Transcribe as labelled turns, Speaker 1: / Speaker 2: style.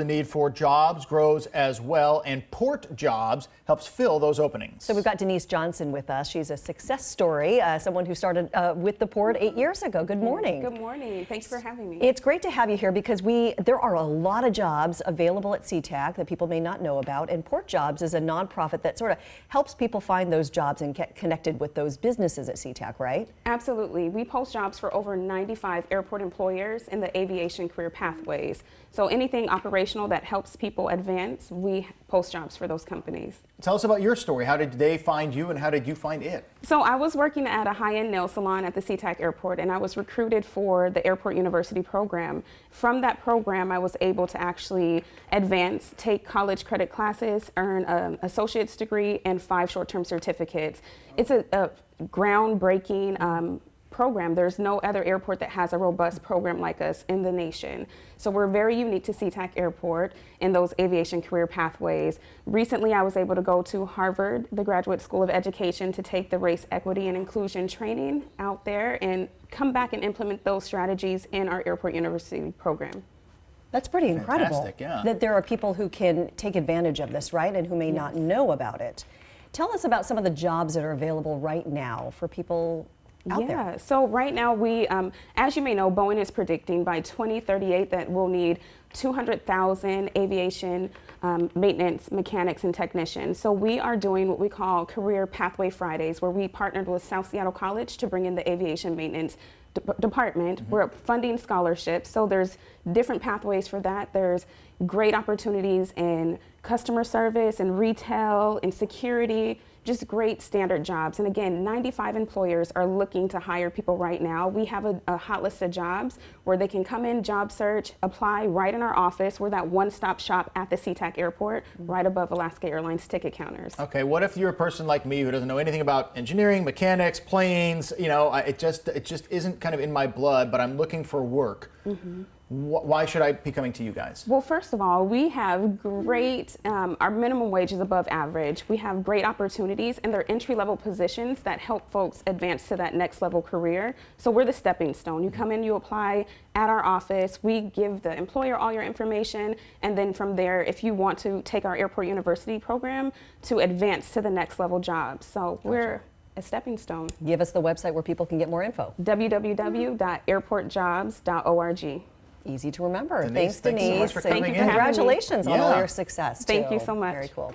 Speaker 1: The need for jobs grows as well, and Port Jobs helps fill those openings.
Speaker 2: So we've got Denise Johnson with us. She's a success story, someone who started with the Port 8 years ago. Good morning.
Speaker 3: Good morning. Thanks for having me.
Speaker 2: It's great to have you here because there are a lot of jobs available at Sea-Tac that people may not know about, and Port Jobs is a nonprofit that sort of helps people find those jobs and get connected with those businesses at Sea-Tac, right?
Speaker 3: Absolutely. We post jobs for over 95 airport employers in the aviation career pathways. So anything operational that helps people advance, we post jobs for those companies.
Speaker 1: Tell us about your story. How did they find you and how did you find it?
Speaker 3: So I was working at a high-end nail salon at the Sea-Tac airport, and I was recruited for the Airport University program. From that program, I was able to actually advance, take college credit classes, earn an associate's degree, and 5 short-term certificates. It's a groundbreaking program. There's no other airport that has a robust program like us in the nation. So we're very unique to Sea-Tac Airport in those aviation career pathways. Recently, I was able to go to Harvard, the Graduate School of Education, to take the race equity and inclusion training out there and come back and implement those strategies in our Airport University program.
Speaker 2: That's pretty incredible.
Speaker 1: Fantastic, yeah. That
Speaker 2: there are people who can take advantage of this, right, and who may not know about it. Tell us about some of the jobs that are available right now for people out there.
Speaker 3: So right now we, as you may know, Boeing is predicting by 2038 that we'll need 200,000 aviation maintenance mechanics and technicians. So we are doing what we call Career Pathway Fridays, where we partnered with South Seattle College to bring in the aviation maintenance department. We're funding scholarships, so there's different pathways for that. There's great opportunities in customer service and retail and security, just great standard jobs. And again, 95 employers are looking to hire people right now. We have a hot list of jobs where they can come in, job search, apply right in our office. We're that one-stop shop at the Sea-Tac airport, right above Alaska Airlines ticket counters.
Speaker 1: Okay, what if you're a person like me who doesn't know anything about engineering, mechanics, planes, you know, it just isn't kind of in my blood, but I'm looking for work. Why should I be coming to you guys?
Speaker 3: Well, first of all, we have great, our minimum wage is above average. We have great opportunities, and they're entry-level positions that help folks advance to that next level career. So we're the stepping stone. You come in, you apply at our office, we give the employer all your information, and then from there, if you want to take our Airport University program to advance to the next level jobs. So we're a stepping stone.
Speaker 2: Give us the website where people can get more info.
Speaker 3: www.airportjobs.org.
Speaker 2: Easy to remember.
Speaker 1: Denise,
Speaker 2: Thanks, Denise.
Speaker 1: so much for coming in.
Speaker 2: Congratulations on all your success.
Speaker 3: Thank you so much.
Speaker 2: Very cool.